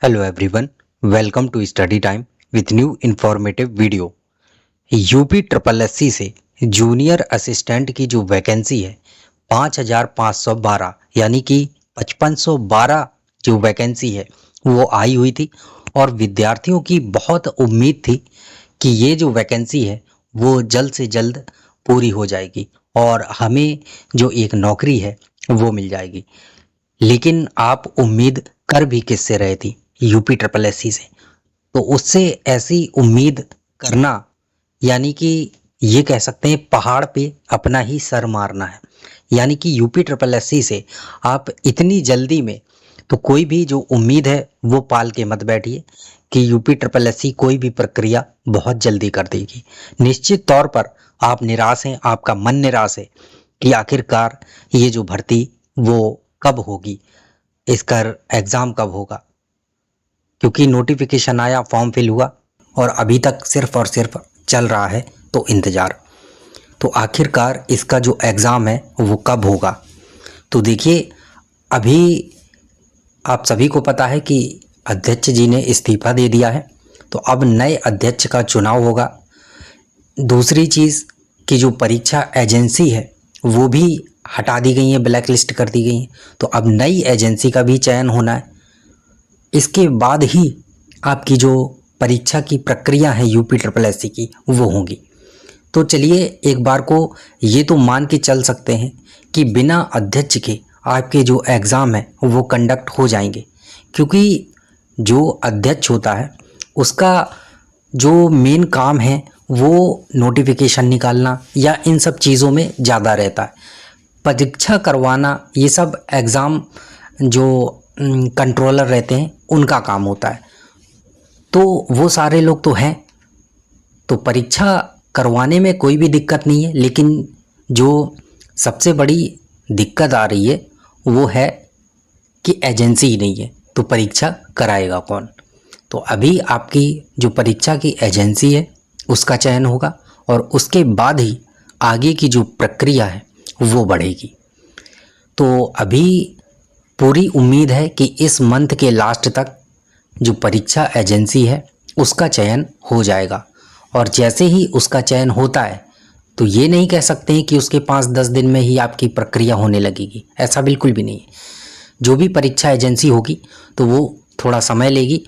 Hello everyone, welcome to study time with new informative video। UP triple SC से junior assistant की जो vacancy है 5512 यानी कि 5512 जो वैकेंसी है वो आई हुई थी और विद्यार्थियों की बहुत उम्मीद थी कि ये जो वैकेंसी है वो जल्द से जल्द पूरी हो जाएगी और हमें जो एक नौकरी है वो मिल जाएगी। लेकिन आप उम्मीद कर भी किससे रहे थी? यूपी ट्रिपल एससी से। तो उससे ऐसी उम्मीद करना यानी कि ये कह सकते हैं पहाड़ पे अपना ही सर मारना है। यानी कि यूपी ट्रिपल एससी से आप इतनी जल्दी में तो कोई भी जो उम्मीद है वो पाल के मत बैठिए कि यूपी ट्रिपल एससी कोई भी प्रक्रिया बहुत जल्दी कर देगी। निश्चित तौर पर आप निराश हैं, आपका मन निराश है कि आखिरकार ये जो भर्ती वो कब होगी, इसका एग्ज़ाम कब होगा, क्योंकि नोटिफिकेशन आया, फॉर्म फिल हुआ और अभी तक सिर्फ और सिर्फ चल रहा है तो इंतज़ार। तो आखिरकार इसका जो एग्ज़ाम है वो कब होगा? तो देखिए, अभी आप सभी को पता है कि अध्यक्ष जी ने इस्तीफ़ा दे दिया है, तो अब नए अध्यक्ष का चुनाव होगा। दूसरी चीज़ कि जो परीक्षा एजेंसी है वो भी हटा दी गई है, ब्लैक लिस्ट कर दी गई है, तो अब नई एजेंसी का भी चयन होना है। इसके बाद ही आपकी जो परीक्षा की प्रक्रिया है यूपी ट्रिपल एससी की वो होगी। तो चलिए एक बार को ये तो मान के चल सकते हैं कि बिना अध्यक्ष के आपके जो एग्ज़ाम है वो कंडक्ट हो जाएंगे, क्योंकि जो अध्यक्ष होता है उसका जो मेन काम है वो नोटिफिकेशन निकालना या इन सब चीज़ों में ज़्यादा रहता है। परीक्षा करवाना ये सब एग्ज़ाम जो कंट्रोलर रहते हैं उनका काम होता है। तो वो सारे लोग तो हैं, तो परीक्षा करवाने में कोई भी दिक्कत नहीं है। लेकिन जो सबसे बड़ी दिक्कत आ रही है वो है कि एजेंसी ही नहीं है, तो परीक्षा कराएगा कौन? तो अभी आपकी जो परीक्षा की एजेंसी है उसका चयन होगा और उसके बाद ही आगे की जो प्रक्रिया है वो बढ़ेगी। तो अभी पूरी उम्मीद है कि इस मंथ के लास्ट तक जो परीक्षा एजेंसी है उसका चयन हो जाएगा। और जैसे ही उसका चयन होता है तो ये नहीं कह सकते हैं कि उसके 5-10 दिन में ही आपकी प्रक्रिया होने लगेगी, ऐसा बिल्कुल भी नहीं है। जो भी परीक्षा एजेंसी होगी तो वो थोड़ा समय लेगी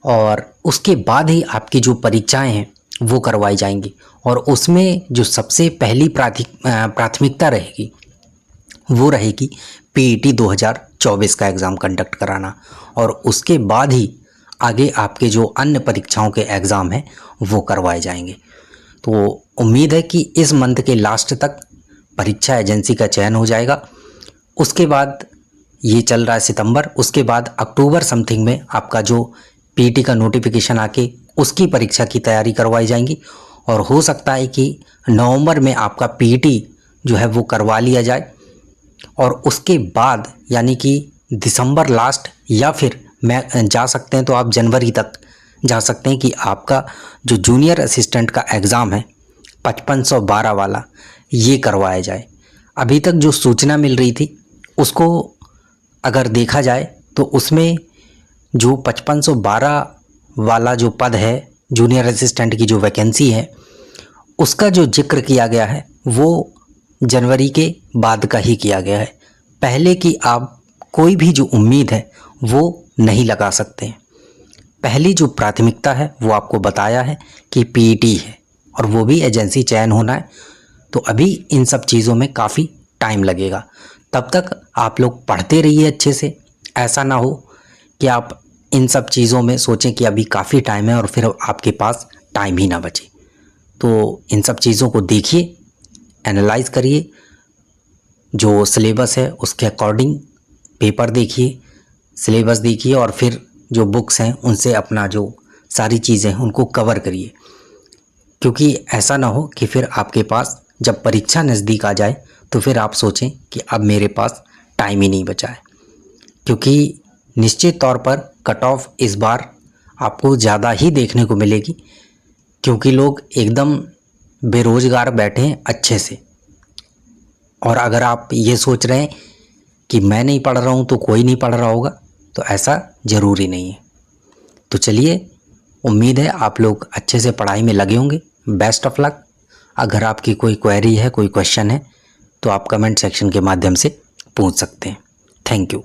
और उसके बाद ही आपकी जो परीक्षाएं हैं वो करवाई जाएंगी। और उसमें जो सबसे पहली प्राथमिकता रहेगी वो रहेगी पीईटी 2024 का एग्ज़ाम कंडक्ट कराना, और उसके बाद ही आगे आपके जो अन्य परीक्षाओं के एग्ज़ाम हैं वो करवाए जाएंगे। तो उम्मीद है कि इस मंथ के लास्ट तक परीक्षा एजेंसी का चयन हो जाएगा। उसके बाद ये चल रहा है सितंबर, उसके बाद अक्टूबर समथिंग में आपका जो पीईटी का नोटिफिकेशन आके उसकी परीक्षा की तैयारी करवाई जाएंगी। और हो सकता है कि नवंबर में आपका पीईटी जो है वो करवा लिया जाए और उसके बाद यानी कि दिसंबर लास्ट या फिर मैं जा सकते हैं तो आप जनवरी तक जा सकते हैं कि आपका जो जूनियर असिस्टेंट का एग्ज़ाम है 5512 वाला ये करवाया जाए। अभी तक जो सूचना मिल रही थी उसको अगर देखा जाए तो उसमें जो 5512 वाला जो पद है, जूनियर असिस्टेंट की जो वैकेंसी है, उसका जो जिक्र किया गया है वो जनवरी के बाद का ही किया गया है। पहले की आप कोई भी जो उम्मीद है वो नहीं लगा सकते हैं। पहली जो प्राथमिकता है वो आपको बताया है कि पीईटी है और वो भी एजेंसी चयन होना है। तो अभी इन सब चीज़ों में काफ़ी टाइम लगेगा। तब तक आप लोग पढ़ते रहिए अच्छे से। ऐसा ना हो कि आप इन सब चीज़ों में सोचें कि अभी काफ़ी टाइम है और फिर आपके पास टाइम ही ना बचे। तो इन सब चीज़ों को देखिए, एनालाइज करिए, जो सिलेबस है उसके अकॉर्डिंग पेपर देखिए, सिलेबस देखिए और फिर जो बुक्स हैं उनसे अपना जो सारी चीज़ें हैं उनको कवर करिए। क्योंकि ऐसा ना हो कि फिर आपके पास जब परीक्षा नज़दीक आ जाए तो फिर आप सोचें कि अब मेरे पास टाइम ही नहीं बचा है। क्योंकि निश्चित तौर पर कट ऑफ इस बार आपको ज़्यादा ही देखने को मिलेगी, क्योंकि लोग एकदम बेरोज़गार बैठे हैं अच्छे से। और अगर आप ये सोच रहे हैं कि मैं नहीं पढ़ रहा हूँ तो कोई नहीं पढ़ रहा होगा, तो ऐसा ज़रूरी नहीं है। तो चलिए, उम्मीद है आप लोग अच्छे से पढ़ाई में लगे होंगे। Best of luck. अगर आपकी कोई क्वेरी है, कोई क्वेश्चन है, तो आप कमेंट सेक्शन के माध्यम से पूछ सकते हैं। Thank you.